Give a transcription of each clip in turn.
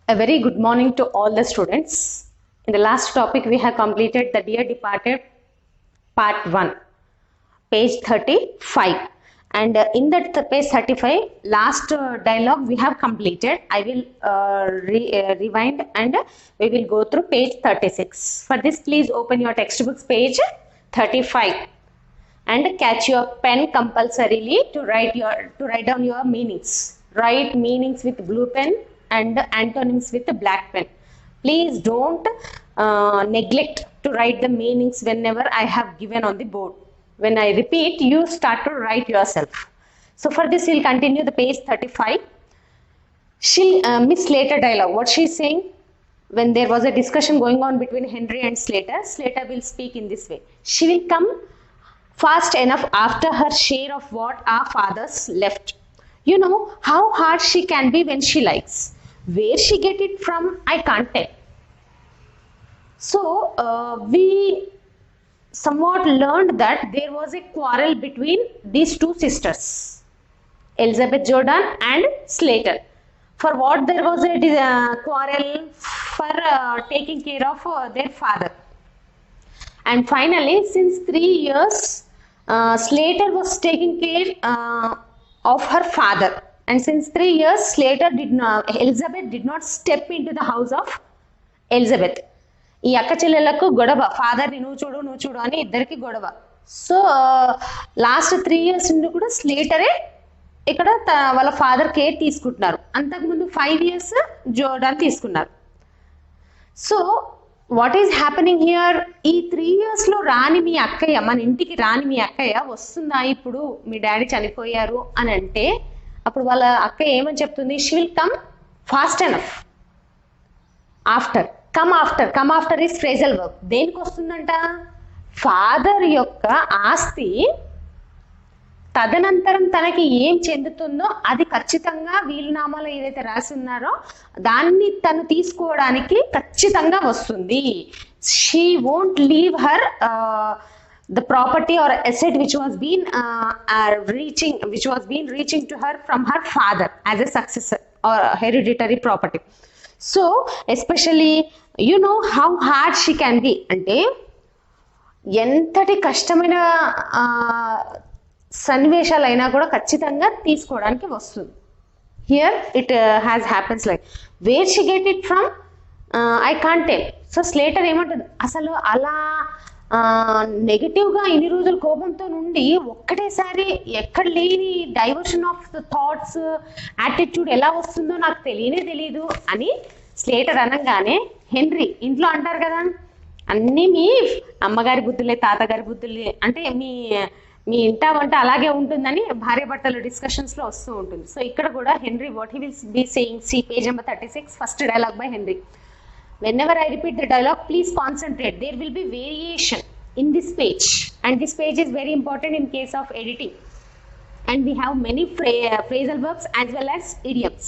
A very good morning to all the students. In the last topic, we have completed the Dear Departed part 1, page 35. And in that page 35, last dialogue we have completed. I will rewind and we will go through page 36. For this, please open your textbooks page 35 and catch your pen compulsorily to write down your meanings. Write meanings with blue pen and antonyms with the black pen. Please don't neglect to write the meanings whenever I have given on the board. When I repeat, you start to write yourself. So for this, we'll continue the page 35. Miss Slater dialogue. What she's saying? When there was a discussion going on between Henry and Slater, Slater will speak in this way. She will come fast enough after her share of what our fathers left. You know how hard she can be when she likes. Where she get it from, I can't tell. So we somewhat learned that there was a quarrel between these two sisters, Elizabeth Jordan and Slater. For what there was a quarrel? For taking care of their father. And finally, since 3 years, Slater was taking care of her father. And since 3 years, Elizabeth did not step into the house of Elizabeth. ఈ అక్క చెల్లెళ్ళకు గొడవ, ఫాదర్ని నువ్వు చూడు అని ఇద్దరికి గొడవ. So last 3 years నుండి కూడా స్లేటరే ఇక్కడ వాళ్ళ ఫాదర్ కేర్ తీసుకుంటున్నారు. అంతకుముందు 5 years జోర్డాన్ తీసుకున్నారు. So what is happening here? ఈ 3 years లో రాని మీ అక్కయ్య, మన ఇంటికి రాని మీ అక్కయ్య వస్తుందా? ఇప్పుడు మీ డాడీ చనిపోయారు అని అంటే అప్పుడు వాళ్ళ అక్కయ్య ఏమని చెప్తుంది? She will come fast enough after. Come after is phrasal work. దేనికి వస్తుందంట? ఫాదర్ యొక్క ఆస్తి తదనంతరం తనకి ఏం చెందుతుందో అది ఖచ్చితంగా వీలునామాలో ఏదైతే రాసి ఉన్నారో దాన్ని తను తీసుకోవడానికి ఖచ్చితంగా వస్తుంది. She won't leave her the property or asset which was been reaching to her from her father as a successor or hereditary property. So especially you know how hard she can be. అంటే ఎంతటి కష్టమైన సన్నివేశాలైనా కూడా ఖచ్చితంగా తీసుకోవడానికి వస్తుంది. Here it has happens like where she get it from I can't tell. So Slater ఏమంటుంది? అసలు అలా నెగటివ్గా ఇన్ని రోజుల కోపంతో నుండి ఒక్కటేసారి ఎక్కడ లేని diversion of the thoughts, attitude ఎలా వస్తుందో నాకు తెలియదు అని స్లేటర్ అనగానే హెన్రీ ఇంట్లో అంటారు కదా, అన్నీ మీ అమ్మగారి బుద్ధులే, తాతగారి బుద్ధులే, అంటే మీ ఇంట వంట అలాగే ఉంటుందని భార్య భర్తల డిస్కషన్స్లో వస్తూ ఉంటుంది. సో ఇక్కడ కూడా Henry what he will be saying, see page number 36, first dialogue by Henry. Whenever I repeat the dialogue, please concentrate. There will be variation in this page, and this page is very important in case of editing. And we have many phrasal verbs as well as idioms.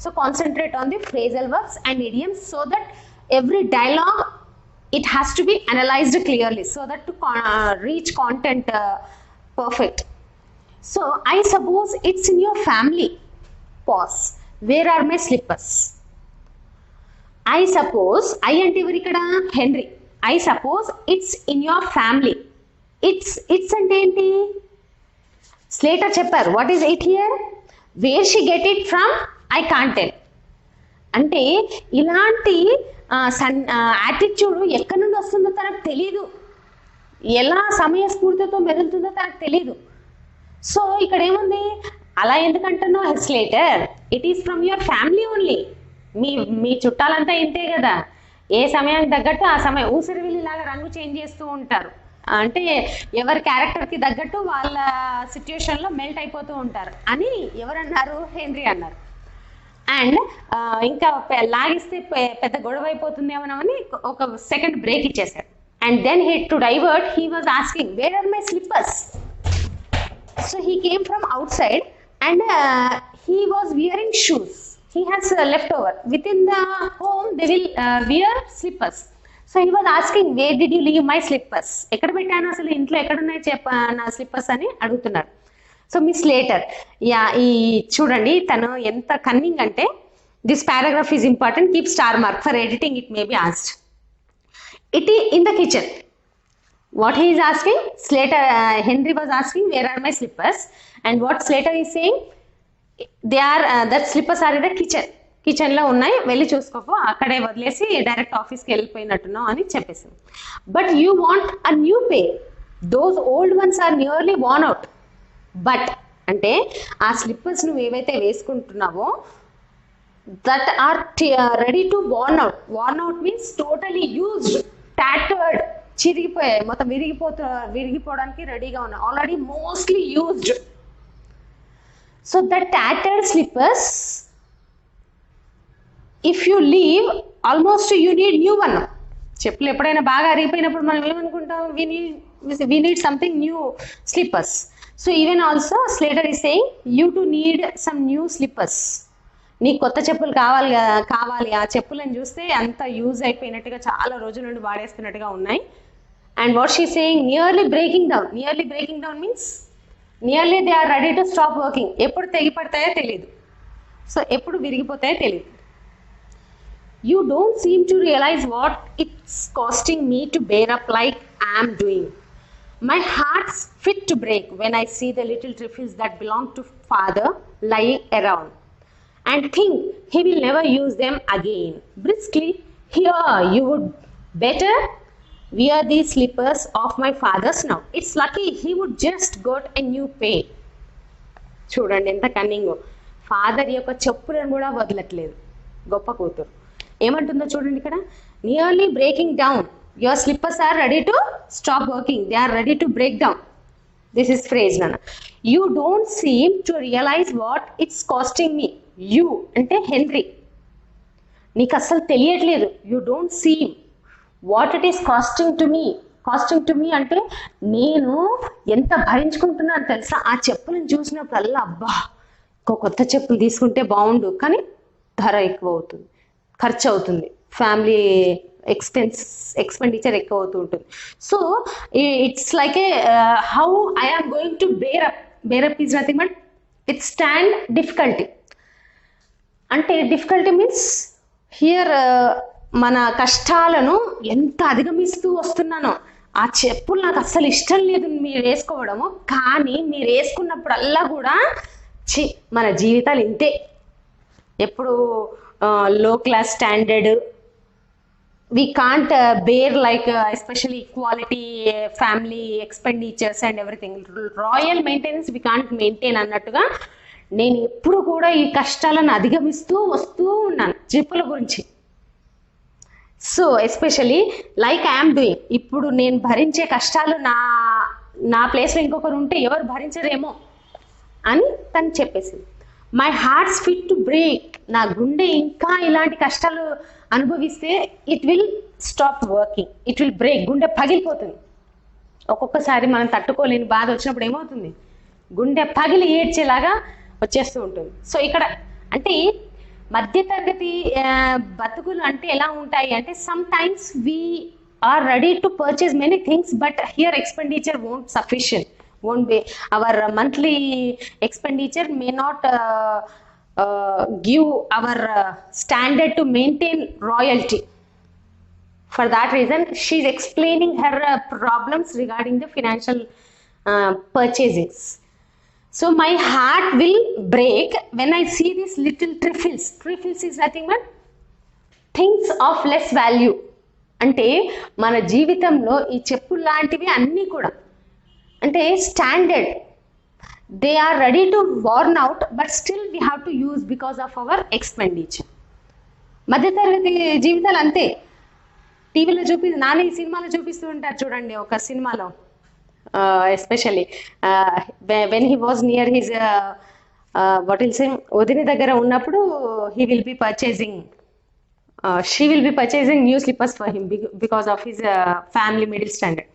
So concentrate on the phrasal verbs and idioms so that every dialogue, it has to be analyzed clearly so that to reach content perfect. So I suppose it's in your family. Pause. Where are my slippers? I suppose, I అంటే ఎవరు ఇక్కడ? Henry. I suppose it's in your family. It's అంటే ఏంటి? Slater చెప్పారు. What is it here? Where she get it from I can't tell. అంటే ఇలాంటి attitude ఎక్కడి నుండి వస్తుందో తనకు తెలియదు, ఎలా సమయస్ఫూర్తితో మెదులుతుందో తనకు తెలియదు. సో ఇక్కడ ఏముంది? అలా ఎందుకంటున్నావు Slater? It is from your family only. మీ చుట్టాలంతా ఇంతే కదా, ఏ సమయానికి తగ్గట్టు ఆ సమయం ఊసరివిల్లిలాగా రంగు చేంజ్ చేస్తూ ఉంటారు. అంటే ఎవరి క్యారెక్టర్కి తగ్గట్టు వాళ్ళ సిచ్యుయేషన్లో మెల్ట్ అయిపోతూ ఉంటారు అని ఎవరన్నారు? హెన్రీ అన్నారు. అండ్ ఇంకా లాగిస్తే పెద్ద గొడవ అయిపోతుందేమోనని ఒక సెకండ్ బ్రేక్ ఇచ్చేసాడు. And then to divert he was asking where are my slippers. So he came from outside and he was wearing shoes. He has leftover. Within the home, they will wear slippers. So he was asking, where did you leave my slippers? ఎక్కడ పెట్టాను అసలు, ఇంట్లో ఎక్కడున్నాయి నా slippers అని అడుగుతున్నారు. So miss Slater, ఈ చూడండి తను ఎంత కన్నింగ్ అంటే This paragraph is important. Keep star mark. For editing, it may be asked. It is in the kitchen. What he is asking? Slater, Henry was asking, where are my slippers? And what Slater is saying? They are, that slippers are in the kitchen. కిచెన్లో ఉన్నాయి, వెళ్ళి చూసుకోపో, అక్కడే వదిలేసి direct ఆఫీస్కి వెళ్ళిపోయినట్టున్నావు అని చెప్పేసి. But you want a new pair. Those old ones are nearly worn out. But అంటే ఆ స్లిప్పర్స్ నువ్వు ఏవైతే వేసుకుంటున్నావో that are ready to worn out. Worn out means totally used, tattered, చిరిగిపోయాయి, మొత్తం విరిగిపోవడానికి రెడీగా ఉన్నాయి, already mostly used. So the tattered slippers, if you leave almost you need new one. చెప్పులు ఎప్పుడైనా బాగా అరిగిపోయినప్పుడు మనం ఏమనుకుంటాం? we need something new slippers. So even also Slater is saying you to need some new slippers. నీ కొత్త చెప్పులు కావాలి. ఆ చెప్పులను చూస్తే అంత యూజ్ అయిపోయినట్టుగా, చాలా రోజుల నుండి వాడేస్తున్నట్టుగా ఉన్నాయి. And what she saying, nearly breaking down. Nearly breaking down means nearly they are ready to stop working. ఎప్పుడు తెగిపడతాయో తెలియదు, సో ఎప్పుడు విరిగిపోతాయో తెలియదు. You don't seem to realize what it's costing me to bear up like I am doing. My heart's fit to break when I see the little trifles that belong to father lying around and think he will never use them again. Briskly, here you would better wear these slippers of my father's now. It's lucky he would just got a new pair. చూడండి ఎంత కన్నింగో. Father యొక్క చెప్పులను కూడా వదలట్లేదు గొప్ప కూతురు. ఏమంటుందో చూడండి ఇక్కడ, nearly breaking down, your slippers are ready to stop working, they are ready to break down. This is phrase నాన్న. You don't seem to realise what it's costing me. You అంటే హెన్రీ, నీకు అస్సలు తెలియట్లేదు. You don't seem what it is costing to me. Costing to me అంటే నేను ఎంత భరించుకుంటున్నాను తెలుసా. ఆ చెప్పులను చూసినప్పుడల్లా అబ్బా కొత్త చెప్పులు తీసుకుంటే బాగుండు, కానీ ధర ఎక్కువ అవుతుంది, ఖర్చు అవుతుంది, ఫ్యామిలీ ఎక్స్పెండిచర్ ఎక్కువ అవుతూ ఉంటుంది. So it's like a how I am going to bear up is nothing but withstand difficulty. అంటే డిఫికల్టీ మీన్స్ హియర్ మన కష్టాలను ఎంత అధిగమిస్తూ వస్తున్నానో. ఆ చెప్పులు నాకు అస్సలు ఇష్టం లేదు మీరు వేసుకోవడము, కానీ మీరు వేసుకున్నప్పుడల్లా కూడా మన జీవితాలు ఇంతే, ఎప్పుడు low class standard, we can't bear like especially equality, family expenditures and everything, royal maintenance we can't maintain అన్నట్టుగా నేను ఎప్పుడు కూడా ఈ కష్టాలను అధిగమిస్తూ వస్తూ ఉన్నాను చెప్పుల గురించి. So especially like I'm doing, ఇప్పుడు నేను భరించే కష్టాలు నా ప్లేస్లో ఇంకొకరు ఉంటే ఎవరు భరించరేమో అని తను చెప్పేసింది. My hearts fit to break, నా గుండె ఇంకా ఇలాంటి కష్టాలు అనుభవిస్తే it will stop working, it will break, గుండె పగిలిపోతుంది. ఒక్కొక్కసారి మనం తట్టుకోలేని బాధ వచ్చినప్పుడు ఏమవుతుంది, గుండె పగిలి ఏడ్చేలాగా వచ్చేస్తూ ఉంటుంది. సో ఇక్కడ అంటే మధ్యతరగతి బతుకులు అంటే ఎలా ఉంటాయి అంటే sometimes we are ready to purchase many things but here expenditure won't sufficient, won't be, our monthly expenditure may not give our standard to maintain royalty. For that reason she is explaining her problems regarding the financial purchases. So my heart will break when I see these little trifles. Trifles is nothing but things of less value. అంటే మన జీవితంలో ఈ చెప్పులు లాంటివి అన్నీ కూడా అంటే standard, they are ready to worn out but still we have to use because of our expenditure. మధ్యతరగతి జీవితాలు అంతే. టీవీలో నాన్న ఈ సినిమాలో చూపిస్తూ ఉంటారు చూడండి, ఒక సినిమాలో especially when he was near his what will సే వదిన దగ్గర ఉన్నప్పుడు he will be purchasing, she will B purchasing new slippers for him because of his family middle standard.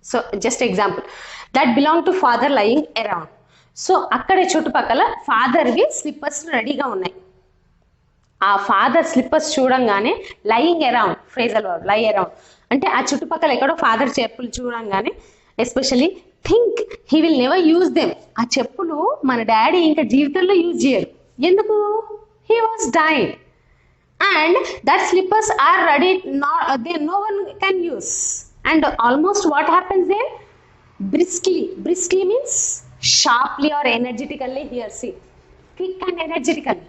So just example that belong to father lying around. So అక్కడే చుట్టుపక్కల ఫాదర్వి slippers రెడీగా ఉన్నాయి. ఆ father slippers చూడంగానే lying around, phrasal word లై around అంటే ఆ చుట్టుపక్కల ఎక్కడో ఫాదర్ చెప్పులు చూడంగానే especially think he will never use them. ఆ చెప్పులు మన డాడీ ఇంకా జీవితంలో యూజ్ చేయరు. ఎందుకు? he was died, and that slippers are ready, no one can use. And almost what happens there? Briskly means sharply or energetically. Here see, quick and energetically.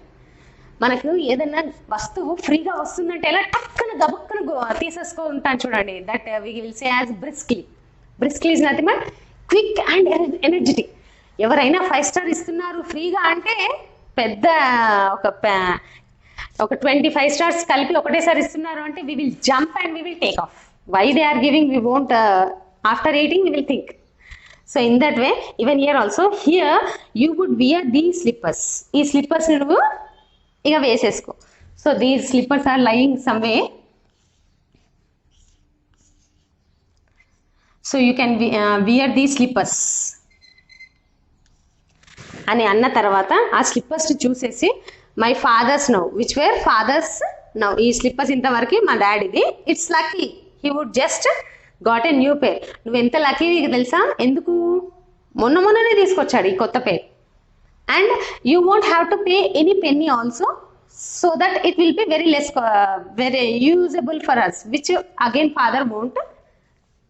మనకు ఏదైనా వస్తువు ఫ్రీగా వస్తుందంటే ఎలా టక్కున గబుక్కున తీసేసుకుంటాను చూడండి. That we will say as briskly is nothing but quick and energetic. ఎవరైనా 5 స్టార్ ఇస్తున్నారు ఫ్రీగా అంటే పెద్ద ఒక 25 స్టార్స్ కలిపి ఒకటేసారి ఇస్తున్నారు అంటే we will jump and we will take off. Why they are giving we won't, after eating we will think. So in that way, even here also, here you would wear these slippers. ఈ slippers నువ్వు ఇక వేసేసుకో. So these slippers are lying somewhere. So you can wear these slippers అని అన్న తర్వాత ఆ slippers చూసేసి my father's now which were father's now. ఈ స్లిప్పర్స్ ఇంతవరకు మా డాడీది. It's lucky he would just got a new pair. నువ్వు ఎంత లక్కీ తెలుసా? ఎందుకు? మొన్ననే తీసుకొచ్చాడు ఈ కొత్త pair. And you won't have to pay any penny also, so that it will be very less, very usable for us, which again father won't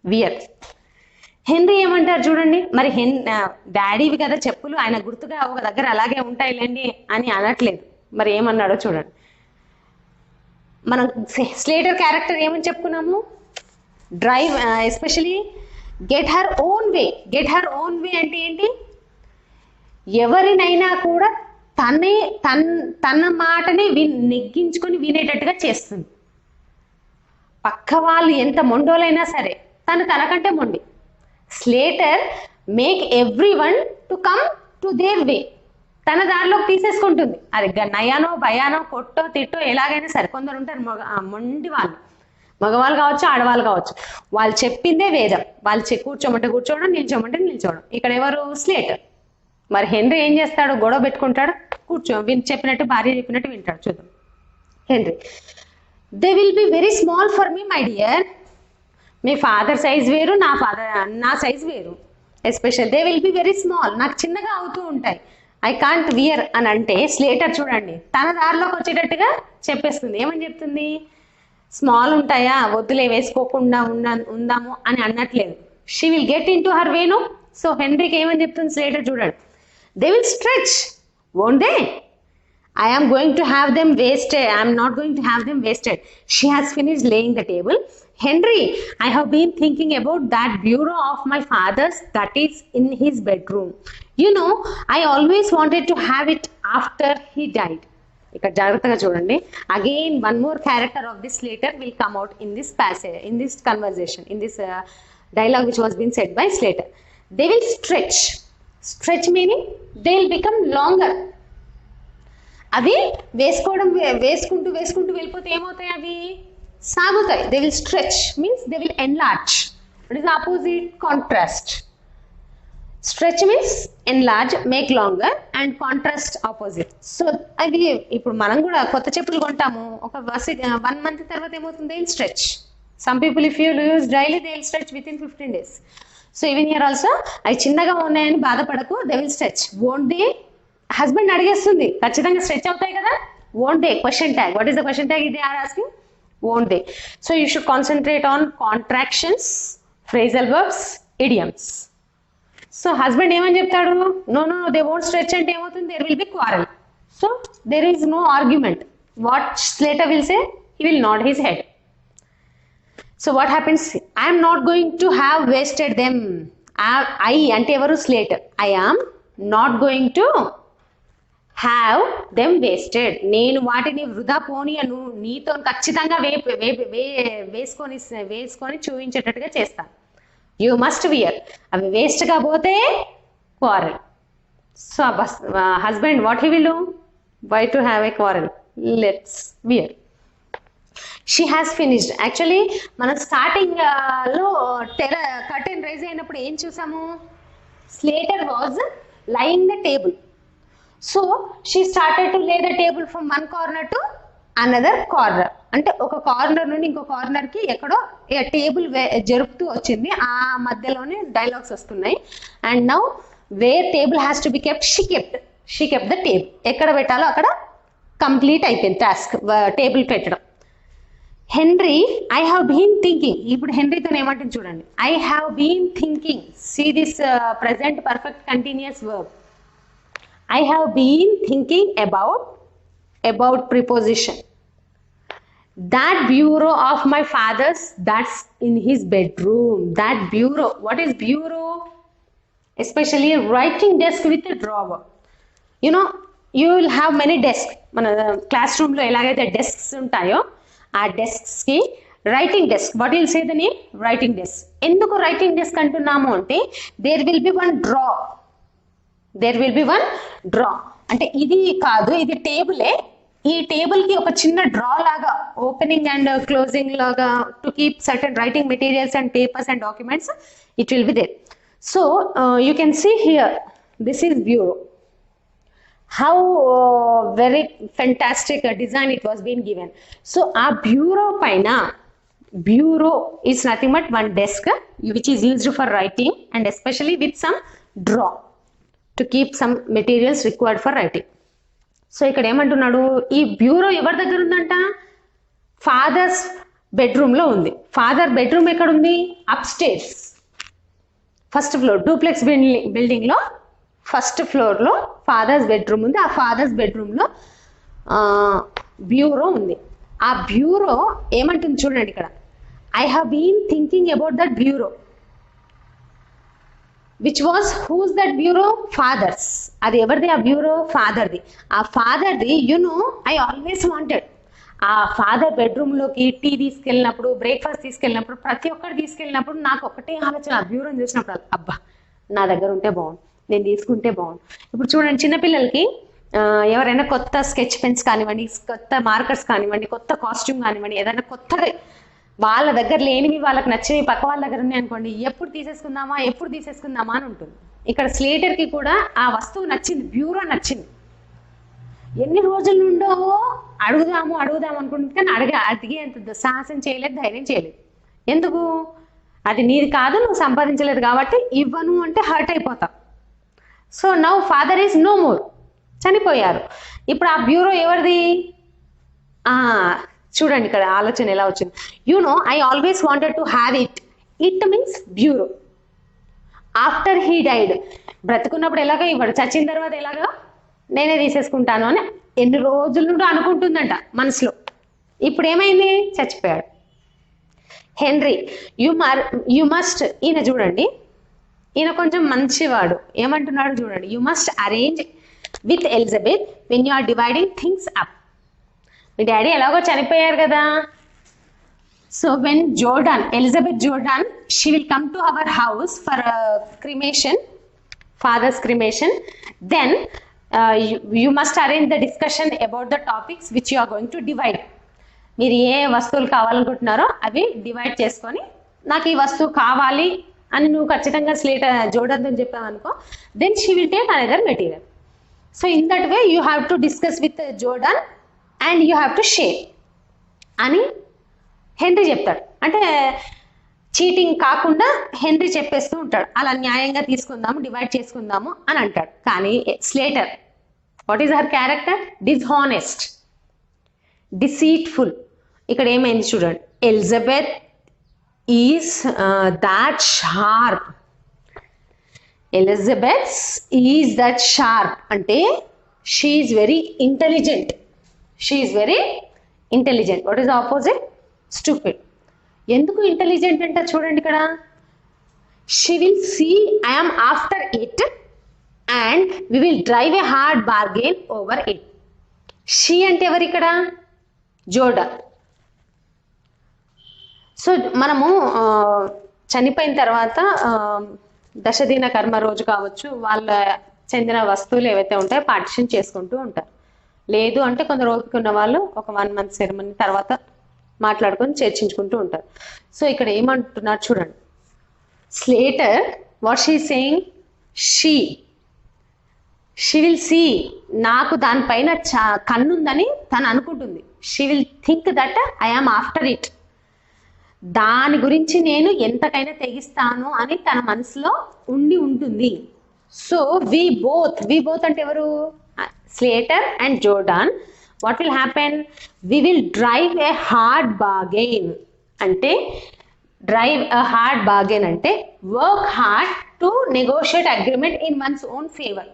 wear. Henry ఏమంటారు చూడండి. మరి డాడీవి కదా చెప్పులు, ఆయన గుర్తుగా ఒక దగ్గర అలాగే ఉంటాయిలేండి అని అనట్లేదు. మరి ఏమన్నాడో చూడండి. మనం స్లేటర్ క్యారెక్టర్ ఏమని చెప్పుకున్నాము? Drive, especially get her own way. Get her own way అంటే ఏంటి? ఎవరినైనా కూడా తన మాటనే నెగ్గించుకొని వినేటట్టుగా చేస్తుంది. పక్క వాళ్ళు ఎంత మొండోలైనా సరే తనకంటే మొండి. Slater make every one to come to their వే. తన దారిలోకి తీసేసుకుంటుంది. అది నయానో భయానో కొట్టో తిట్టో ఎలాగైనా సరే. కొందరు ఉంటారు మొండి వాళ్ళు, మగవాళ్ళు కావచ్చు ఆడవాళ్ళు కావచ్చు. వాళ్ళు చెప్పిందే వేదం. వాళ్ళు కూర్చోమంటే కూర్చోవడం, నిల్చోమంటే నిల్చోవడం. ఇక్కడ ఎవరు? స్లేటర్. మరి హెన్రీ ఏం చేస్తాడు? గొడవ పెట్టుకుంటాడు, చెప్పినట్టు భార్య చెప్పినట్టు వింటాడు. చూద్దాం Henry. They will be very small for me my dear. మీ ఫాదర్ సైజ్ వేరు, నా సైజ్ వేరు. Especial they will be very small. నాకు చిన్నగా అవుతూ ఉంటాయి. ఐ కాంట్ వియర్ అని అంటే స్లేటర్ చూడండి తన దారిలోకి వచ్చేటట్టుగా చెప్పేస్తుంది. ఏమని చెప్తుంది? స్మాల్ ఉంటాయా, వద్దులే వేసుకోకుండా ఉందాము అని అనట్లేదు. She will get into her vein. So హెన్రీకి ఏమని చెప్తుంది స్లేటర్ చూడండి. They will stretch, won't they? I am going to have them wasted. I am not going to have them wasted. She has finished laying the table. Henry, I have been thinking about that bureau of my father's that is in his bedroom. You know, I always wanted to have it after he died. ఇక్కడ జాగ్రత్తగా చూడండి. Again, one more character of this Slater will come out in this passage, in this conversation, in this dialogue which was being said by Slater. They will stretch. Stretch meaning they will become longer. అవి వేసుకుంటూ వెళ్ళిపోతే ఏమవుతాయి? అవి సాగుతాయి. They will stretch means they will enlarge. It is opposite contrast. Stretch means enlarge, make longer, and contrast opposite. So అది ఇప్పుడు మనం కూడా కొత్త చెప్పులు కొంటాము, ఒక 1 month తర్వాత ఏమవుతుంది? They will stretch. Some people if you use daily they will stretch within 15 days. So even here also అవి చిన్నగా ఉన్నాయని బాధపడకు. They will stretch. Won't they? Husband అడిగేస్తుంది, ఖచ్చితంగా స్ట్రెచ్ అవుతాయి కదా. Won't they? Question tag. What is the question tag? ఇది are asking. Won't they. So you should concentrate on contractions, phrasal verbs, idioms. So husband ఏమని చెప్తాడు? No they won't stretch అంటే ఏమవుతుంది? There will be quarrel. So there is no argument. What Slater will say? He will nod his head. So what happens? I'm not going to have wasted them. I అంటే ఎవరు? Slater. I am not going to have them wasted. నేను వాటిని వృధా పోనీయను. నీతో ఖచ్చితంగా వేసుకొని చూపించేటట్టుగా చేస్తాను. You must wear. అవి వేస్ట్గా పోతే quarrel. So husband what he will do? Why to have a quarrel? Let's we're. She has finished. Actually మనం స్టార్టింగ్ లో కర్టెన్ రైజ్ అయినప్పుడు ఏం చూసాము? Slater was lying the table. So she started to lay the table from one corner to another corner. అంటే ఒక corner నుండి ఇంకో corner కి ఎక్కడో టేబుల్ జరుపుతూ వచ్చింది. ఆ మధ్యలోనే డైలాగ్స్ వస్తున్నాయి. And now where table has to be kept, she kept the table. ఎక్కడ పెట్టాలో అక్కడ కంప్లీట్ అయిపోయింది టాస్క్, టేబుల్ పెట్టడం. Henry, I have been thinking. ఇప్పుడు హెన్రీతో ఏమంటుంది చూడండి. I have been thinking. See this present perfect continuous verb. I have been thinking about preposition. That bureau of my father's, that's in his bedroom. That bureau. What is bureau? Especially a writing desk with a drawer. You know, you will have many desks. మన class రూమ్లో ఎలాగైతే desks ఉంటాయో ఆ డెస్క్స్కి writing desk. What will say the name? Writing desk. ఎందుకు writing desk అంటున్నాము అంటే there will be one drawer. There will be one drawer అంటే ఇది కాదు, ఇది టేబులే. ఈ టేబుల్ కి ఒక చిన్న డ్రా లాగా, ఓపెనింగ్ అండ్ క్లోజింగ్ లాగా, to keep certain writing materials and papers and documents, it will be there. So you can see here, this is bureau. How very fantastic a design it was being given. So a bureau paina, bureau is nothing but one desk which is used for writing and especially with some drawer to keep some materials required for writing. So ఇక్కడ ఏమంటున్నాడు, ఈ bureau ఎవరి దగ్గర ఉందంట? Fathers బెడ్రూమ్లో ఉంది. Father bedroom ఎక్కడ ఉంది? Up stairs, first floor, duplex బిల్డింగ్లో ఫస్ట్ ఫ్లోర్లో ఫాదర్స్ బెడ్రూమ్ ఉంది. ఆ ఫాదర్స్ బెడ్రూమ్లో బ్యూరో ఉంది. ఆ బ్యూరో ఏమంటుంది చూడండి ఇక్కడ. I have been thinking about that bureau. Which was, whose that bureau? Father's. అది ఎవరిది ఆ బ్యూరో? ఫాదర్ది. ఆ ఫాదర్ది, ఐ ఆల్వేస్ వాంటెడ్. ఆ ఫాదర్ బెడ్రూమ్లోకి టీ తీసుకెళ్ళినప్పుడు, బ్రేక్ఫాస్ట్ తీసుకెళ్ళినప్పుడు, ప్రతి ఒక్కరు తీసుకెళ్ళినప్పుడు నాకు ఒకటే ఆలోచన, ఆ బ్యూరోని చూసినప్పుడు, అబ్బా నా దగ్గర ఉంటే బాగుండు, నేను తీసుకుంటే బాగుండు. ఇప్పుడు చూడండి, చిన్నపిల్లలకి ఎవరైనా కొత్త స్కెచ్ పెన్స్ కానివ్వండి, కొత్త మార్కర్స్ కానివ్వండి, కొత్త కాస్ట్యూమ్ కానివ్వండి, ఏదైనా కొత్తగా వాళ్ళ దగ్గర లేనివి వాళ్ళకి నచ్చినవి పక్క వాళ్ళ దగ్గర ఉన్నాయి అనుకోండి, ఎప్పుడు తీసేసుకుందామా అని ఉంటుంది. ఇక్కడ స్లేటర్కి కూడా ఆ వస్తువు నచ్చింది, బ్యూరో నచ్చింది. ఎన్ని రోజుల నుండో అడుగుదాము అనుకుంటుంది, కానీ అడిగేంత సాహసం చేయలేదు, ధైర్యం చేయలేదు. ఎందుకు? అది నీది కాదు, నువ్వు సంపాదించలేదు కాబట్టి ఇవ్వను అంటే హర్ట్ అయిపోతావు. So now father is no more, చనిపోయారు. ఇప్పుడు ఆ బ్యూరో ఎవరిది? చూడండి ఇక్కడ ఆలోచన ఎలా వచ్చింది. I always wanted to have it. It means bureau. After he died, బ్రతుకున్నప్పుడు ఎలాగో ఇవ్వడు, చచ్చిన తర్వాత ఎలాగో నేనే తీసేసుకుంటాను అని ఎన్ని రోజుల నుండి అనుకుంటుందంట మనసులో. ఇప్పుడు ఏమైంది? చచ్చిపోయాడు. హెన్రీ, యు మస్ట్, ఈయన చూడండి, ఈయన కొంచెం మంచివాడు. ఏమంటున్నాడు చూడండి. You must arrange with Elizabeth when you are dividing things up. మీ డాడీ ఎలాగో చనిపోయారు కదా. So when Elizabeth Jordan, she will come to our house for cremation, father's cremation. Then you must arrange the discussion about the topics which you are going to divide. మీరు ఏ వస్తువులు కావాలనుకుంటున్నారో అవి divide చేసుకొని, నాకు ఈ వస్తువు కావాలి అని నువ్వు ఖచ్చితంగా జోర్డాన్తో చెప్పావు అనుకో, then she will take another material. So in that way you have to discuss with Jordan and you have to share అని హెన్రీ చెప్తాడు. అంటే చీటింగ్ కాకుండా హెన్రీ చెప్పేస్తూ ఉంటాడు, అలా న్యాయంగా తీసుకుందాము, డివైడ్ చేసుకుందాము అని అంటాడు. కానీ Slater, what is her character? Dishonest, deceitful. ఇక్కడ ఏమైంది చూడండి. Elizabeth is that sharp. Elizabeth is that sharp అంటే she is very intelligent. What is opposite? Stupid. ఎందుకు ఇంటెలిజెంట్ అంటే చూడండి ఇక్కడ. She will see I'm after it and we will drive a hard bargain over it. She అంటే ఎవరు ఇక్కడ? Jordan. So మనము చనిపోయిన తర్వాత దశదిన కర్మ రోజు కావచ్చు, వాళ్ళ చెందిన వస్తువులు ఏవైతే ఉంటాయో పార్టిషన్ చేసుకుంటూ ఉంటారు. లేదు అంటే కొందరు ఓపిక ఉన్న వాళ్ళు ఒక 1 month సెరమనీ తర్వాత మాట్లాడుకొని చర్చించుకుంటూ ఉంటారు. సో ఇక్కడ ఏమంటున్నారు చూడండి. Slater, what she saying? She will see, నాకు దానిపైన కన్నుందని తను అనుకుంటుంది. She will think that I am after it. దాని గురించి నేను ఎంతకైనా తెగిస్తాను అని తన మనసులో ఉంటుంది. సో వి బోత్ అంటే ఎవరు? Slater and Jordan, what will happen? We will drive a hard bargain. అంటే డ్రైవ్ అ హార్డ్ బార్గెన్ అంటే work hard to negotiate agreement in one's own favour.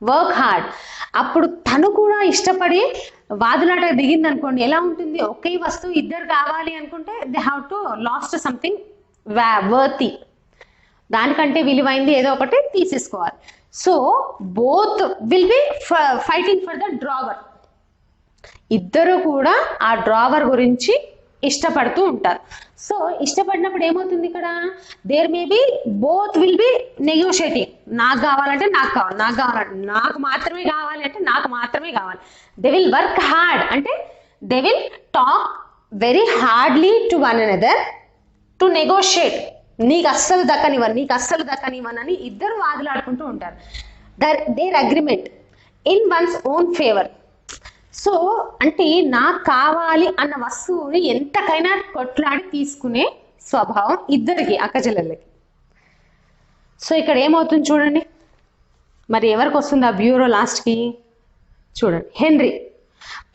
Work hard. అప్పుడు తను కూడా ఇష్టపడి వాదులాట దిగింది అనుకోండి, ఎలా ఉంటుంది? ఒకే వస్తువు ఇద్దరు కావాలి అనుకుంటే they have to lost something worthy, దానికంటే విలువైంది ఏదో ఒకటి తీసేసుకోవాలి. So both will be fighting for the drawer. ఇద్దరు కూడా ఆ డ్రావర్ గురించి ఇష్టపడుతూ ఉంటారు. సో ఇష్టపడినప్పుడు ఏమవుతుంది ఇక్కడ? There may be both will be negotiating. నాకు కావాలంటే నాకు కావాలి, నాకు కావాలంటే నాకు మాత్రమే కావాలి అంటే నాకు మాత్రమే కావాలి. దే విల్ వర్క్ హార్డ్ అంటే they will talk very hardly to one another to negotiate. నీకు అస్సలు దక్కనివ్వను, నీకు అస్సలు దక్కనివ్వను అని ఇద్దరు వాదులాడుకుంటూ ఉంటారు. Their agreement in one's own favour. So అంటే నాకు కావాలి అన్న వస్తువుని ఎంతకైనా కొట్లాడి తీసుకునే స్వభావం ఇద్దరికి, అక్కచెల్లెళ్ళకి. సో ఇక్కడ ఏమవుతుంది చూడండి, మరి ఎవరికి వస్తుంది ఆ బ్యూరో లాస్ట్కి? చూడండి, Henry.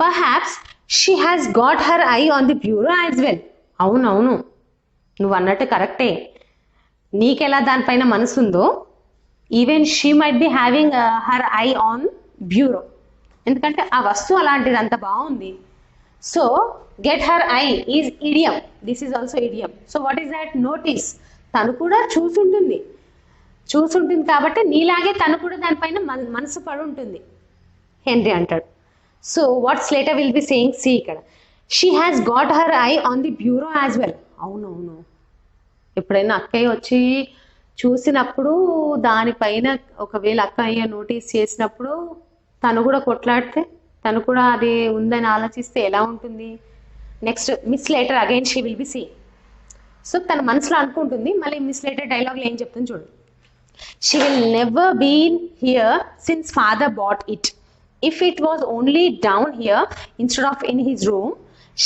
Perhaps she has got her eye on the bureau as well. అవునవును, నువ్వు అన్నట్టు కరెక్టే. నీకెలా దానిపైన మనసుందో, even she might be having her eye on bureau. ఎందుకంటే ఆ వస్తువు అలాంటిది, అంత బాగుంది. So get her eye is idiom. This is also idiom. So what is that? Notice. తను కూడా చూసుంటుంది కాబట్టి నీలాగే తను కూడా దానిపైన మనసు పడి ఉంటుంది, హెన్రీ అంటాడు. So what Slater will be saying? See ఇక్కడ, she has got her eye on the bureau as well. అవునవును, ఎప్పుడైనా అక్కయ్య వచ్చి చూసినప్పుడు దానిపైన ఒకవేళ అక్కయ్య నోటీస్ చేసినప్పుడు తను కూడా కొట్లాడితే, తను కూడా అది ఉందని ఆలోచిస్తే ఎలా ఉంటుంది? Next Miss Slater again she will be see. So తన మనసులో అనుకుంటుంది. మళ్ళీ మిస్ లేటర్ డైలాగ్లో ఏం చెప్తుంది చూడండి. She will never been here since father bought it. If it was only down here instead of in his room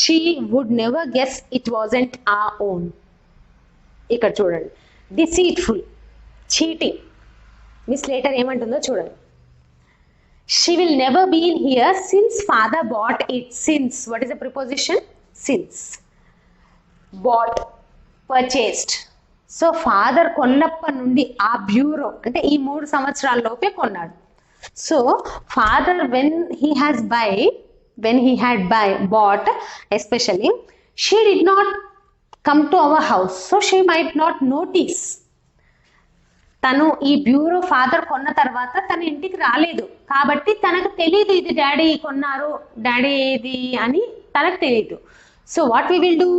she would never guess it wasn't our own. ఇక్కడ చూడండి, deceitful, cheating. Miss later ఏమంటుందో చూడండి. She will never be in here since father bought it. Since, what is the preposition? Since. Bought, purchased. So father కొన్నప్పటి నుండి ఆ bureau అంటే ఈ 3 సంవత్సరాల లోపే కొన్నాడు. So father when he had bought especially, she did not come to our house, so she might not notice. తను ఈ bureau father కొన్న తర్వాత తన ఇంటికి రాలేదు కాబట్టి తనకు తెలియదు ఇది డాడీ కొన్నారు, డాడీ ఇది అని తనకు తెలియదు. So what we will do?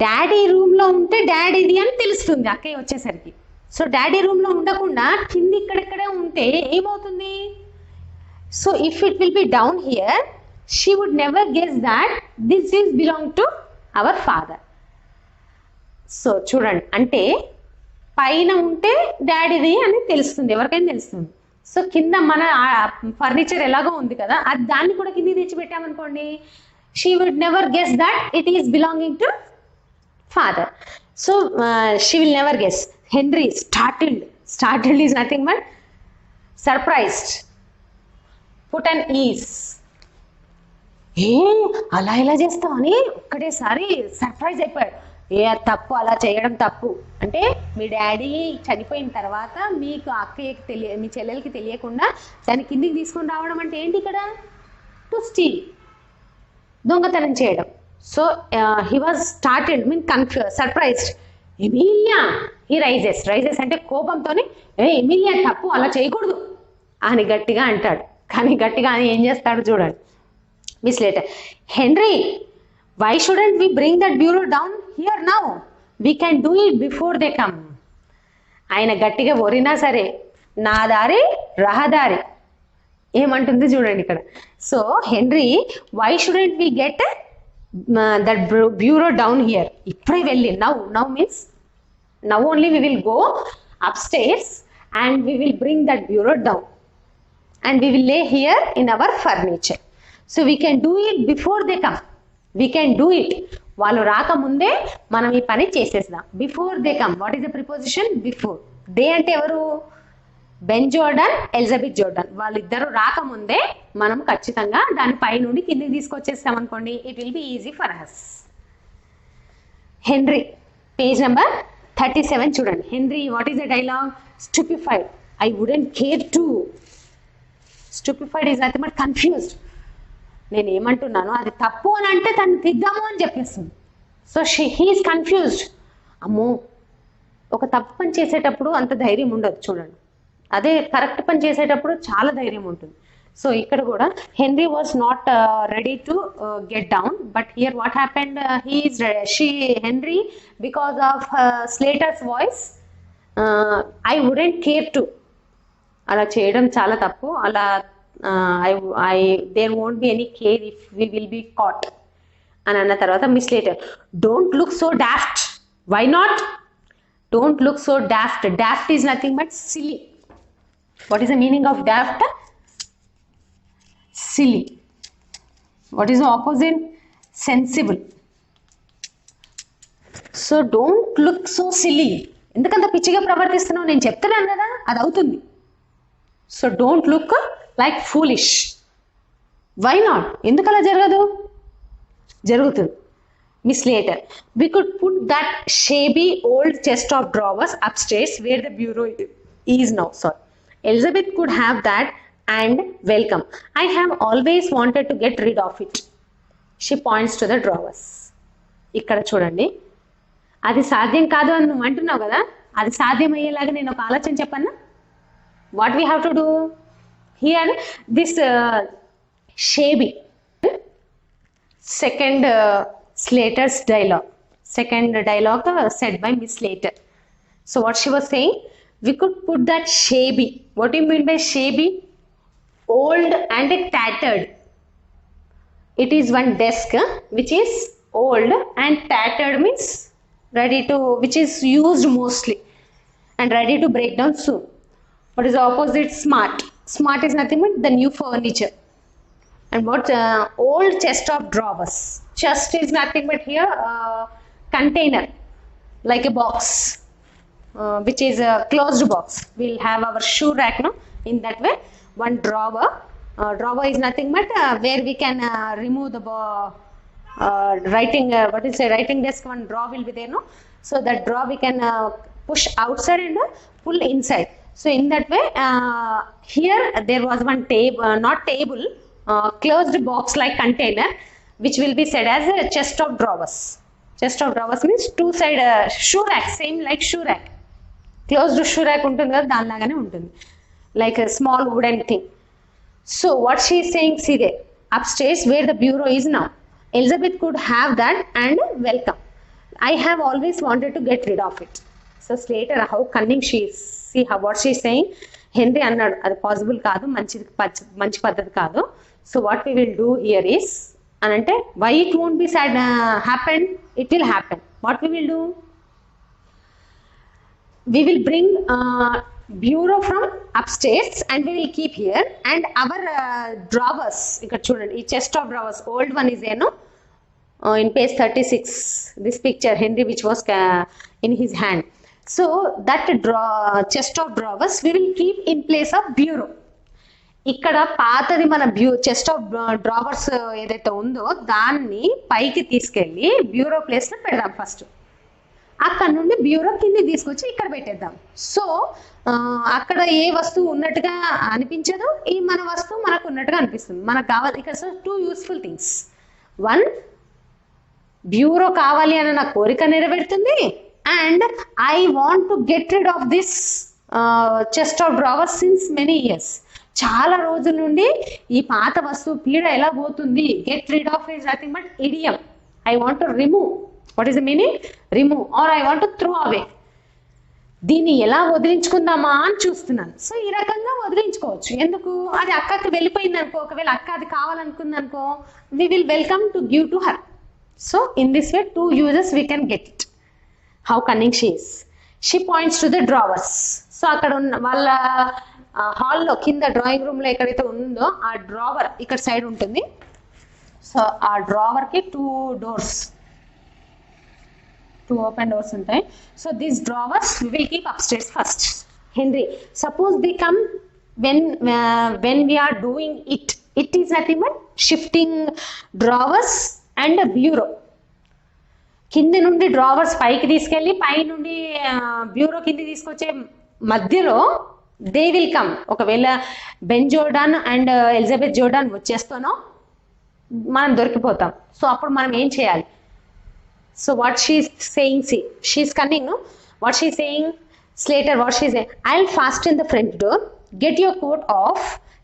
Daddy రూమ్లో ఉంటే డాడీది అని తెలుస్తుంది అక్కయ్య వచ్చేసరికి. సో డాడీ రూమ్లో ఉండకుండా కింది ఇక్కడెక్కడే ఉంటే ఏమవుతుంది? So if it will be down here she would never guess that this is belong to our father. So చూడండి, అంటే పైన ఉంటే డాడీది అని తెలుస్తుంది, ఎవరికైనా తెలుస్తుంది. సో కింద మన ఫర్నిచర్ ఎలాగో ఉంది కదా, అది దాన్ని కూడా కింద తెచ్చిపెట్టామనుకోండి, she would never guess that it is belonging to father. So she will never guess. Henry startled is nothing but surprised, put unease. అలా ఎలా చేస్తావు అని ఒక్కటేసారి సర్ప్రైజ్ అయిపోయాడు. తప్పు, అలా చేయడం తప్పు. అంటే మీ డాడీ చనిపోయిన తర్వాత మీకు అక్కయ్యకి మీ చెల్లెలకి తెలియకుండా దాన్ని కిందికి తీసుకొని రావడం అంటే ఏంటి ఇక్కడ? టు స్టీల్, దొంగతనం చేయడం. So he was started surprised. Emilia, he rises అంటే కోపంతోనే, ఎమిలియా తప్పు, అలా చేయకూడదు అని గట్టిగా అంటాడు. కానీ గట్టిగా అని ఏం చేస్తాడు చూడండి. Miss later, henry, why shouldn't we bring that bureau down here now? We can do it before they come. ఆయన గట్టిగా ఒరినా సరే నా దారి రహదారి ఏమంటుంది చూడండి ఇక్కడ. So henry, why shouldn't we get that bureau down here? ఇప్పుడే వెళ్ళి, now means now only we will go upstairs and we will bring that bureau down and we will lay here in our furniture. So we can do it before they come. We can do it. వాళ్ళు రాకముందే మనం ఈ పని చేసేద్దాం. Before they come. What is the preposition? Before. They అంటే ఎవరు? Ben Jordan, Elizabeth Jordan వాళ్ళిద్దరూ రాకముందే మనం ఖచ్చితంగా దాని పై నుండి కిందికి తీసుకొచ్చేస్తాం అనుకోండి, it will be easy for us. Henry page number 37 చూడండి. Henry, what is the dialogue? Stupefied, I wouldn't care to. Stupefied is nothing but confused. నేను ఏమంటున్నాను అది తప్పు అని అంటే తను తిద్దాము అని చెప్పేస్తుంది. So he is confused. అమ్మో, ఒక తప్పు పని చేసేటప్పుడు అంత ధైర్యం ఉండదు చూడండి, అదే కరెక్ట్ పని చేసేటప్పుడు చాలా ధైర్యం ఉంటుంది. సో ఇక్కడ కూడా Henry was not ready to get down, but here what happened, Henry because of Slater's voice, I wouldn't care to, అలా చేయడం చాలా తప్పు, అలా there won't be any care if we will be caught అని అన్న తర్వాత Miss Slater, don't look so daft. Why not? Don't look so daft. Daft is nothing but silly. What is the meaning of daft? Silly. What is the opposite? Sensible. So don't look so silly. ఎందుకంత పిచ్చిగా ప్రవర్తిస్తున్నావు, నేను చెప్తున్నాను కదా అది అవుతుంది. So don't look like foolish. Why not? ఎందుకు అలా జరగదు? జరుగుతుంది. Miss Slater, we could put that shabby old chest of drawers upstairs where the bureau is now. Sorry. Elizabeth could have that and welcome. I have always wanted to get rid of it. She points to the drawers. ఇక్కడ చూడండి, అది సాధ్యం కాదు అని నువ్వు అంటున్నావు కదా, అది సాధ్యం అయ్యేలాగా నేను ఒక ఆలోచన చెప్పన్నా. What we have to do here, this shabby second Slater's dialogue. Second dialogue said by Miss Slater. So what she was saying, we could put that shabby. What do you mean by shabby? Old and tattered. It is one desk which is old and tattered means ready to, which is used mostly and ready to break down soon. What is the opposite? Smart. Smart is nothing but the new furniture. And what old chest of drawers. Chest is nothing but here container, like a box, which is a closed box. We'll have our shoe rack, no? In that way, one drawer. Drawer is nothing but where we can remove the writing. What is a writing desk? One drawer will be there, no? So that drawer we can push outside and pull inside. So in that way, here there was one table, not table, closed box like container, which will be said as a chest of drawers. Chest of drawers means two side shoe rack, same like shoe rack. Closed shoe rack ఉంటుంది కదా, దానిలాగానే ఉంటుంది, like a small wooden thing. So what she is saying, see there, upstairs where the bureau is now, Elizabeth could have that and welcome. I have always wanted to get rid of it. So Slater, how cunning she is. See how what she is saying. Henry అన్నాడు అది possible కాదు, మంచి పద్ధతి కాదు. So what we will do here is, అని అంటే why it won't be sad happen, it will happen. What we will do, we will bring bureau from upstairs and we will keep here, and our drawers, ఇక్కడ చూడండి ఈ chest of drawers, old one is there, no? In page 36, this picture Henry which was in his hand. So that chest of drawers we will keep in place of bureau. ఇక్కడ పాతది మన chest of drawers ఏదైతే ఉందో దాన్ని పైకి తీసుకెళ్ళి bureau ప్లేస్లో పెడదాం ఫస్ట్. అక్కడ నుండి బ్యూరో కింద తీసుకొచ్చి ఇక్కడ పెట్టేద్దాం. సో అక్కడ ఏ వస్తువు ఉన్నట్టుగా అనిపించదు, ఈ మన వస్తువు మనకు ఉన్నట్టుగా అనిపిస్తుంది. మనకు కావాలి ఇక్కడ two useful things. One, bureau కావాలి అన్న నా కోరిక నెరవేరుతుంది, and I want to get rid of this chest of drawers since many years. చాలా రోజుల నుండి ఈ పాత వస్తువు పీడ ఎలా పోతుంది. Get rid of is nothing but idiom. I want to remove. What is the meaning? Remove are I want to throw away. దీన్ని ఎలా వదిలించుకుందామా అని చూస్తున్నాను. సో ఈ రకంగా వదిలించుకోవచ్చు. ఎందుకు? అది అక్కకి వెళ్ళిపోయింది అనుకో, ఒకవేళ అక్క అది కావాలనుకుంది అనుకో, we will welcome to give to her. So in this way two uses we can get it. How cunning she is. She points to the drawers. సో అక్కడ ఉన్న వాళ్ళ హాల్లో కింద డ్రాయింగ్ రూమ్ లో ఎక్కడైతే ఉందో ఆ డ్రావర్ ఇక్కడ సైడ్ ఉంటుంది. సో ఆ డ్రావర్ కి టూ ఓపెన్ డోర్స్ ఉంటాయి. So these drawers we will keep upstairs first. Henry. Suppose they come when we are doing it. It is nothing but shifting drawers and a bureau. కింది నుండి drawers పైకి తీసుకెళ్ళి పై నుండి bureau కింది తీసుకొచ్చే మధ్యలో they will come. ఒకవేళ Ben Jordan and Elizabeth Jordan వచ్చేస్తానో మనం దొరికిపోతాం. సో అప్పుడు మనం ఏం చేయాలి? So what she saying, she's cunning, what she saying, Slater, what she say? I'll fasten the front door. Get your coat off,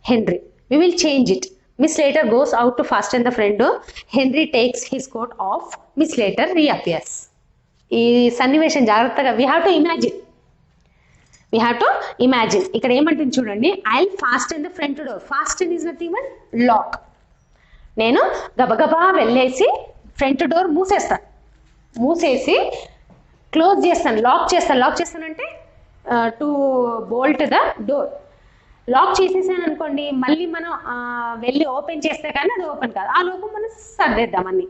Henry. We will change it. Miss Slater goes out to fasten the front door. Henry takes his coat off. Miss Slater reappears. ఈ సన్నివేశం జాగ్రత్తగా we have to imagine. We have to imagine. ఇక్కడ ఏమంటుంది చూడండి. I'll fasten the front door. Fasten is nothing but lock. నేను గబగబా వెళ్ళేసి front door మూసేస్తాను. మూసేసి క్లోజ్ చేస్తాను, లాక్ చేస్తానంటే to bolt the door. Lock చేసేసాను అనుకోండి, మళ్ళీ మనం వెళ్ళి ఓపెన్ చేస్తే కానీ అది ఓపెన్ కాదు. ఆ లోపు మనం సర్దేద్దామని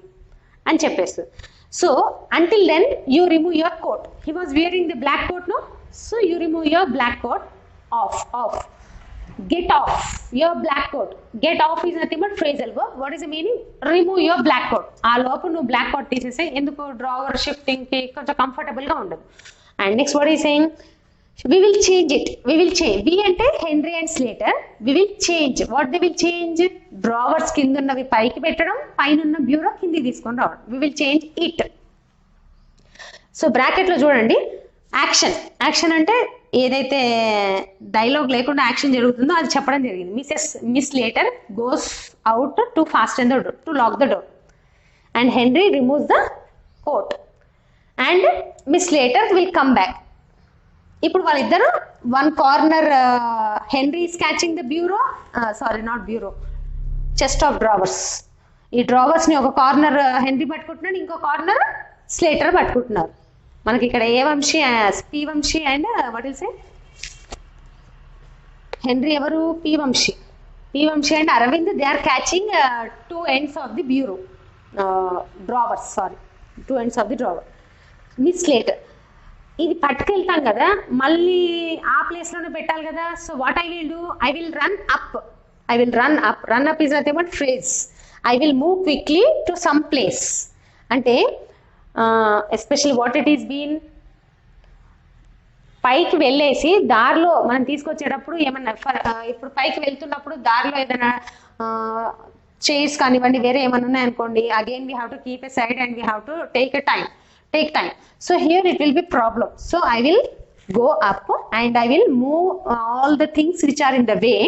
అని చెప్పేస్తుంది. So until then you remove your coat. He was wearing the black coat no. So you remove your black coat off. Get off your black coat. Get off is nothing but phrasal verb. What is the meaning? Remove your black coat. ఆ లోపు నువ్వు black coat తీసేస్తే ఎందుకు drawer shifting కి కొంచెం comfortable గా ఉండదు. And next what is saying, we will change it. We will change. We అంటే henry and Slater. We will change. What they will change? Drawers కింద ఉన్నవి పైకి పెట్టడం, పైన ఉన్న బ్యూరో కిందికి తీసుకొని రావడం. We will change it. So bracket లో చూడండి, యాక్షన్ అంటే ఏదైతే డైలాగ్ లేకుండా యాక్షన్ జరుగుతుందో అది చెప్పడం జరిగింది. Miss Slater goes out to fasten the door, to lock the door, and Henry removes the coat and Miss Slater will come back. ఇప్పుడు వాళ్ళిద్దరు one corner, Henry is catching the bureau, not bureau, chest of drawers. ఈ drawers ని ఒక corner henry పట్టుకుంటున్నాడు, ఇంకో corner Slater పట్టుకుంటున్నారు. మనకి ఇక్కడ A Vamshi, P Vamshi and what will say Henry ఎవరు? P Vamshi and Aravind, they are catching two ends of the bureau drawers, two ends of the drawer. Miss Slater ఇది పట్టుకెళ్తాం కదా, మళ్ళీ ఆ ప్లేస్ లోనే పెట్టాలి కదా. So what I will do, I will run up. Run up is nothing but phrase. I will move quickly to some place. అంటే especially what it is been, పైకి వెళ్ళేసి దారిలో మనం తీసుకొచ్చేటప్పుడు ఏమన్నా ఇప్పుడు పైకి వెళ్తున్నప్పుడు దారిలో ఏదైనా చైర్స్ కానివ్వండి వేరే ఏమైనా ఉన్నాయనుకోండి, again we have to keep a side and we have to take time. So here it will be problem. So I will go up and I will move all the things which are in the way,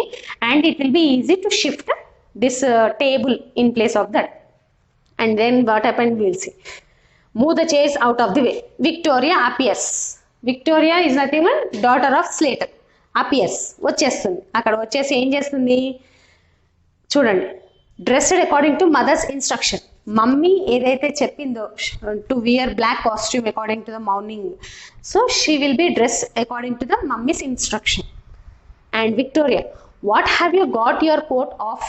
and it will be easy to shift this table in place of that. And then what happened, we will see. Move the chairs out of the way. Victoria appears. Victoria is nothing but daughter of Slater. Appears. వచ్చేస్తుంది. అక్కడ వచ్చేసి ఏం చేస్తుంది చూడండి. Dressed according to mother's instruction. Mummy ఏదైతే చెప్పిందో to wear black costume according to the morning, so she will be dress according to the mummy's instruction. And Victoria, what have you got your coat off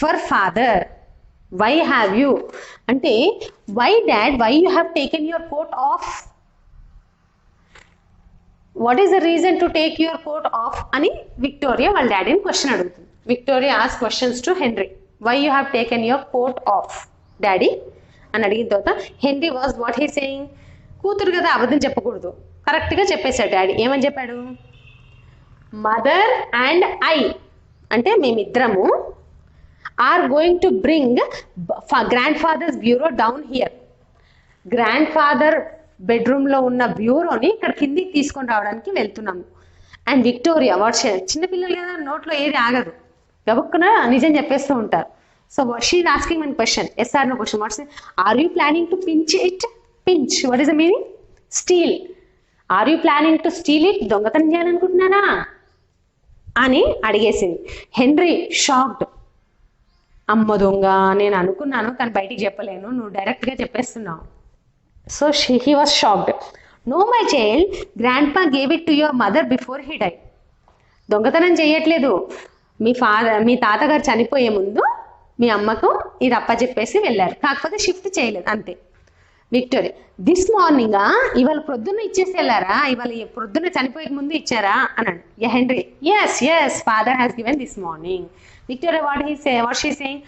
for father? Why have you అంటే why dad, why you have taken your coat off? What is the reason to take your coat off అని Victoria వాళ్ళ డాడీని question అడుగుతుంది. Victoria ask questions to Henry, why you have taken your coat off daddy అని అడిగిన తర్వాత Henry was what he saying, కూతురు కదా అబద్ధం చెప్పకూడదు, కరెక్ట్గా చెప్పేశాడు డాడీ. ఏమని చెప్పాడు? మదర్ అండ్ ఐ అంటే మేమిద్దరము are going to bring grandfather's bureau down here. Grandfather బెడ్రూమ్లో ఉన్న బ్యూరోని ఇక్కడ కిందికి తీసుకొని రావడానికి వెళ్తున్నాము. అండ్ విక్టోరియా వాట్ చిన్నపిల్లలు కదా, నోట్లో ఏది ఆగదు, గబుక్కున నిజం చెప్పేస్తూ ఉంటారు. So she is asking one question, yes or no question. What's it? Are you planning to pinch it? Pinch. What is the meaning? Steal. Are you planning to steal it? దొంగతనం చేయాలనుకుంటున్నారా అని అడిగేసింది. Henry shocked. అమ్మ దొంగ, నేను అనుకున్నాను కానీ బయటికి చెప్పలేను, నువ్వు డైరెక్ట్గా చెప్పేస్తున్నావు. So he was shocked. No my child, grandpa gave it to your mother before he died. దొంగతనం చేయట్లేదు, మీ తాతగారు చనిపోయే ముందు మీ అమ్మకు ఇది అప్పచెప్పేసి వెళ్ళారు, కాకపోతే షిఫ్ట్ చేయలేదు అంతే. విక్టోరియా దిస్ మార్నింగ్ ఇవాళ ప్రొద్దున్న ఇచ్చేసి వెళ్ళారా, ఇవాళ ప్రొద్దున్న చనిపోయే ముందు ఇచ్చారా అన్నాడు. Henry yes yes father has given this morning. Victoria what she saying,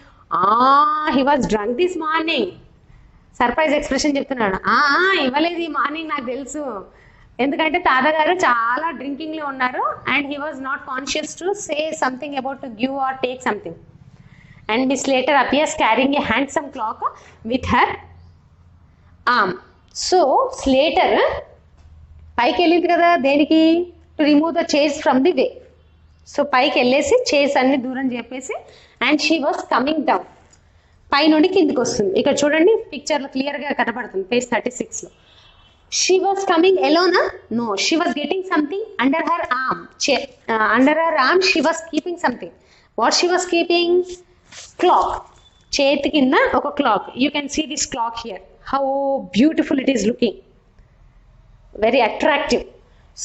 he was drunk this morning. Surprise expression చెప్తున్నాడు, ఇవ్వలేదు ఈ మార్నింగ్ నాకు తెలుసు, ఎందుకంటే తాతగారు చాలా డ్రింకింగ్ లో ఉన్నారు and he was not conscious to say something about to give or take something. And Miss Slater appears carrying a handsome clock with her arm. So Slater పైకి వెళ్ళింది కదా, దేనికి, to remove the chairs from the way. So పైకి వెళ్ళేసి chairs అన్ని దూరం చెప్పేసి and she was coming down, పై నుండి కిందికి వస్తుంది. ఇక్కడ చూడండి పిక్చర్లో క్లియర్గా కనపడుతుంది పేజ్ 36లో. She was coming alone, no she was getting something under her arm. Under her arm she was keeping something. What she was keeping, clock. చేతి కింద ఒక clock. You can see this clock here, how beautiful it is looking, very attractive.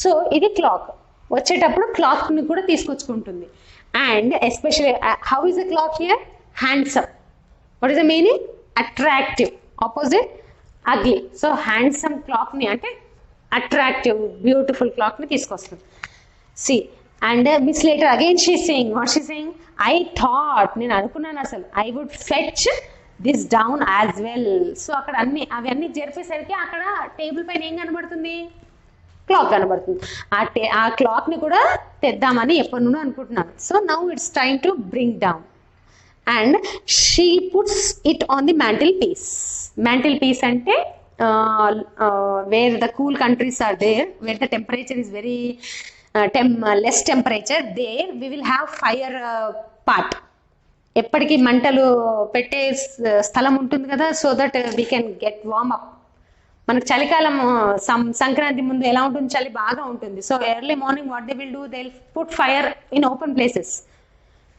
So ఇది clock. వచ్చేటప్పుడు క్లాక్ని కూడా తీసుకొచ్చుకుంటుంది. And especially how is the clock here, handsome. What is the meaning, attractive, opposite ugly. So handsome క్లాక్ని అంటే attractive beautiful క్లాక్ని తీసుకొస్తుంది. See and Miss Slater again she saying, what she saying, I thought, నేను అనుకున్నాను అసలు, I would fetch this down as well. So అక్కడ అవన్నీ జరిపేసరికి అక్కడ టేబుల్ పైన ఏం కనబడుతుంది, క్లాక్ కనబడుతుంది. ఆ క్లాక్ని కూడా తెద్దామని ఎప్పటి నుండో అనుకుంటున్నాను. So now it's time to bring down. And she puts it on the mantelpiece. Mantelpiece అంటే where the cool countries are there, where the temperature is very less temperature, there we will have fire pot. ఎప్పటికీ మంటలు పెట్టే స్థలం ఉంటుంది కదా, so that we can get warm up. మనకు చలికాలం సంక్రాంతి ముందు ఎలా ఉంటుంది, చలి బాగా ఉంటుంది. So early morning what they will do, they will put fire in open places.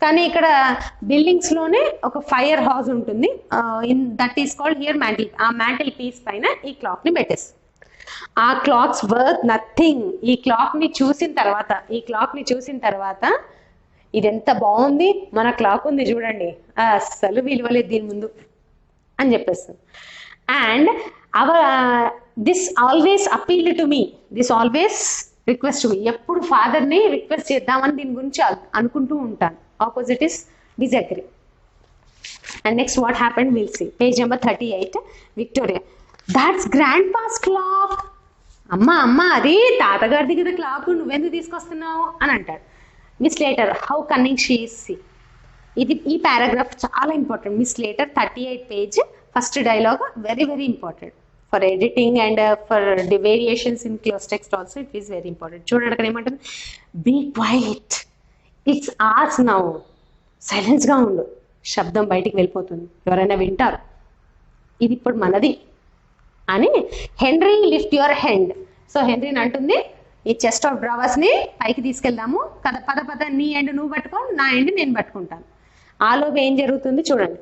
కానీ ఇక్కడ బిల్డింగ్స్ లోనే ఒక ఫైర్ హౌస్ ఉంటుంది, in that is called here mantle. ఆ మ్యాంటిల్ పీస్ పైన ఈ క్లాక్ ని పెట్టేసి, ఆ క్లాక్స్ వర్త్ నథింగ్. ఈ క్లాక్ ని చూసిన తర్వాత ఇది ఎంత బాగుంది, మన క్లాక్ ఉంది చూడండి, అస్సలు విలువలేదు దీని ముందు అని చెప్పేస్తుంది. And this always appeal to me, this always request to me. ఎప్పుడు ఫాదర్ని రిక్వెస్ట్ చేద్దామని దీని గురించి అనుకుంటూ ఉంటాను. Opposite is disagree. And next what happened will see. Page number 38. Victoria, that's grandpa's clock. అమ్మ అది తాతగారిది కదా క్లాక్, నువ్వెందుకు తీసుకొస్తున్నావు అని అంటాడు. Miss Slater, how cunning she is. See ఈ పారాగ్రాఫ్ చాలా important. Miss Slater 38 page first dialogue very very important for editing and for the variations in close text also it is very important. చూడండి అక్కడ ఏమంటుంది, be quiet, it's ours now. సైలెన్స్గా ఉండు, శబ్దం బయటికి వెళ్ళిపోతుంది, ఎవరైనా వింటారు, ఇది ఇప్పుడు మనది అని. Henry lift your hand. So హెన్రీని అంటుంది, ఈ చెస్ట్ ఆఫ్ డ్రావర్స్ని పైకి తీసుకెళ్దాము కదా, పద నీ ఎండ్ నువ్వు పట్టుకో, నా ఎండ్ నేను పట్టుకుంటాను. ఆలోపు ఏం జరుగుతుంది చూడండి.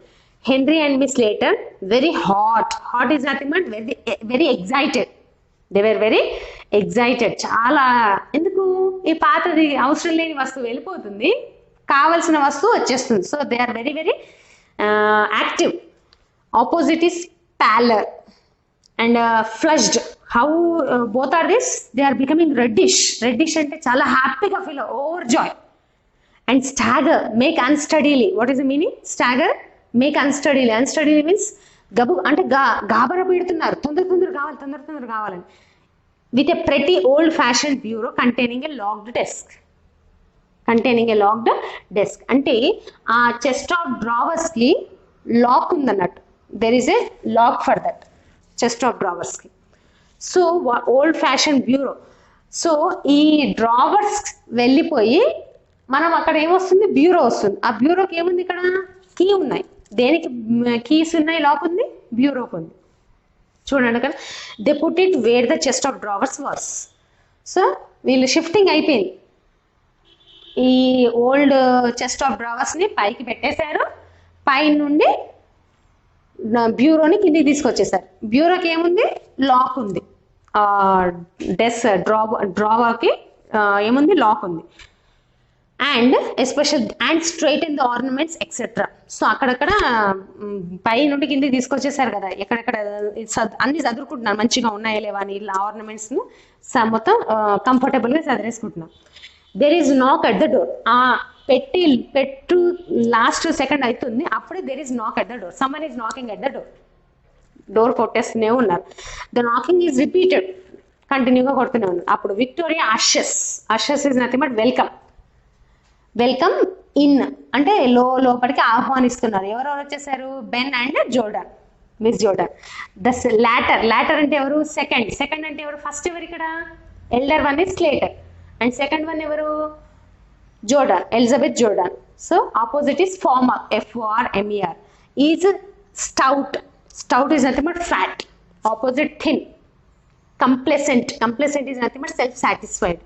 Henry and Miss later very hot is nothing but very excited. They were very excited. చాలా, ఎందుకు, ఈ పాతది అవసరం లేని వస్తువు వెళ్ళిపోతుంది, కావలసిన వస్తువు వచ్చేస్తుంది. So they are very very active. Opposite is pallor and flushed. How both are this, they are becoming reddish. Reddish అంటే చాలా హ్యాపీగా feel, over joy. And stagger, make unsteadily. What is the meaning, stagger, make unsteadily. Unsteadily means గబు అంటే గాబరా పెడుతున్నారు, తొందర కావాలని. With a pretty old fashion bureau containing a locked desk. అంటే ఆ చెస్ట్ ఆఫ్ డ్రావర్స్కి లాక్ ఉందన్నట్టు, there is a lock for that chest of డ్రావర్స్కి. So old fashion bureau. So ఈ డ్రావర్స్ వెళ్ళిపోయి మనం అక్కడ ఏమొస్తుంది, బ్యూరో వస్తుంది. ఆ బ్యూరోకి ఏముంది, ఇక్కడ కీ ఉన్నాయి. దేనికి కీస్ ఉన్నాయి, లాక్ ఉంది, బ్యూరోకి ఉంది. చూడండి అక్కడ, they put it where the chest of drawers was. So వీళ్ళు షిఫ్టింగ్ అయిపోయింది, ఈ ఓల్డ్ చెస్ట్ ఆఫ్ డ్రావర్స్ని పైకి పెట్టేశారు, పై నుండి బ్యూరోని కిందికి తీసుకొచ్చేసారు. బ్యూరోకి ఏముంది, లాక్ ఉంది. డ్రావర్కి ఏముంది, లాక్ ఉంది. And especial and straight in the ornaments etcetera. So అక్కడక్కడ పై నుండి కింద తీసుకొచ్చేసారు కదా, ఎక్కడెక్కడ అన్ని చదువుకుంటున్నారు మంచిగా ఉన్నాయా లేవా అని, ఇలా ఆర్నమెంట్స్ మొత్తం కంఫర్టబుల్ గా చదివేసుకుంటున్నాం. There is knock at the door. ఆ పెట్టు లాస్ట్ సెకండ్ అవుతుంది, అప్పుడే there is knock at the door. Someone is knocking at the door. Door కొట్టేస్తూనే ఉన్నారు. ద నాకింగ్ ఈజ్ రిపీటెడ్, కంటిన్యూగా కొడుతూనే ఉన్నారు. అప్పుడు విక్టోరియా అషస్ is nothing but welcome in అంటే లోపలికి ఆహ్వానిస్తున్నారు. ఎవరెవరు వచ్చేసారు? Ben and Jordan, Miss Jordan. Latter అంటే ఎవరు? సెకండ్ అంటే ఎవరు? ఫస్ట్ ఎవరు ఇక్కడ? Elder one is Slater and second one ఎవరు? Jordan, Elizabeth Jordan. So opposite is former, FORMER. Is stout is nothing but fat. Opposite thin. Complacent is nothing but self satisfied.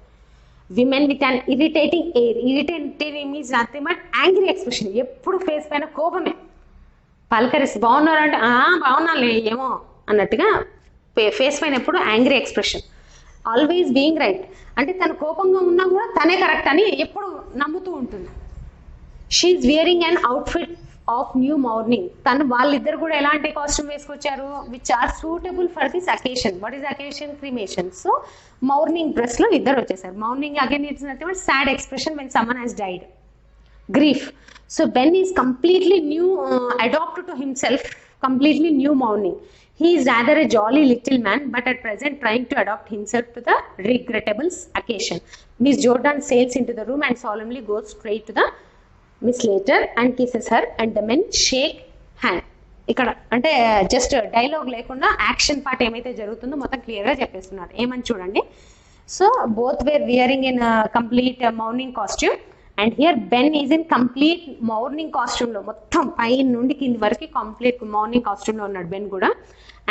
Women with an irritating air. Irritative means nothing but angry expression. ఎప్పుడు face పైన కోపమే. పలకరిస్తే బాగున్నారంటే బాగున్నాలే ఏమో అన్నట్టుగా face పైన ఎప్పుడు angry expression. Always being right అంటే తను కోపంగా ఉన్నా కూడా తనే కరెక్ట్ అని ఎప్పుడు నమ్ముతూ ఉంటుంది. She's wearing an outfit of new mourning. వాళ్ళిద్దరు కూడా ఎలాంటి కాస్ట్యూమ్ వేసుకొచ్చారు? Which are suitable for this occasion. What is occasion? Cremation. So mourning dress లో ఇద్దరు వచ్చేసారు. Mourning again it's nothing but sad expression when someone has died. Grief. So Ben is completely new, adapt to himself, completely new morning. He is rather a jolly little man, but at present trying to adapt himself to the regrettable occasion. Miss Jordan sails into the room and solemnly goes straight to the Miss Slater and kisses her, and the men shake hand. ఇక్కడ అంటే just dialogue లేకుండా action part ఏమైతే జరుగుతుందో మొత్తం క్లియర్గా చెప్పేస్తున్నారు. ఏమని చూడండి. So both wear wearing in complete morning costume and here Ben is in complete morning costume లో, మొత్తం పై నుండి కింది వరకు కంప్లీట్ మార్నింగ్ కాస్ట్యూమ్ లో ఉన్నాడు బెన్ కూడా.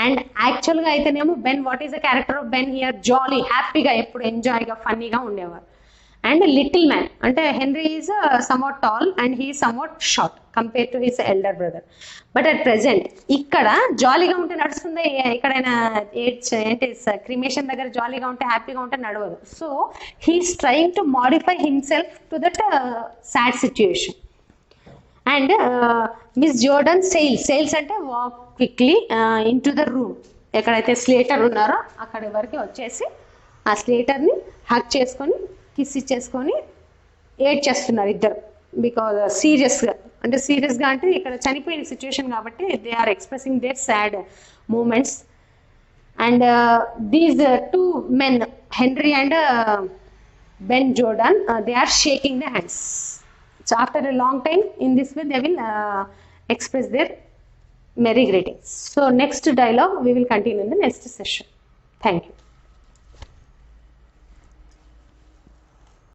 అండ్ యాక్చువల్ గా అయితేనేమో Ben, what is the character of Ben here? Jolly, హ్యాపీగా, ఎప్పుడు ఎంజాయ్గా, ఫన్నీగా ఉండేవారు. అండ్ లిటిల్ మ్యాన్ అంటే Henry is somewhat tall and he somewhat short compare to his elder brother. But at present ఇక్కడ జాలీగా ఉంటే నడుస్తుంది. ఎక్కడైనా ఏంటి క్రిమేషన్ దగ్గర జాలీగా ఉంటే హ్యాపీగా ఉంటే నడవదు. So he's trying to modify himself to that sad situation. And Miss Jordan sails అంటే walk quickly into the room. ఎక్కడైతే స్లేటర్ ఉన్నారో అక్కడి వరకు వచ్చేసి ఆ స్లేటర్ని హక్ చేసుకొని కిస్ ఇచ్చేసుకొని ఏడ్ చేస్తున్నారు ఇద్దరు. బికాజ్ సీరియస్గా అంటే ఇక్కడ చనిపోయిన సిచ్యువేషన్ కాబట్టి they are expressing their sad moments. And these two men, Henry and Ben Jordan, they are shaking the hands. So after a long time, in this way they will express their merry greetings. So next dialogue we will continue in the next session. Thank you.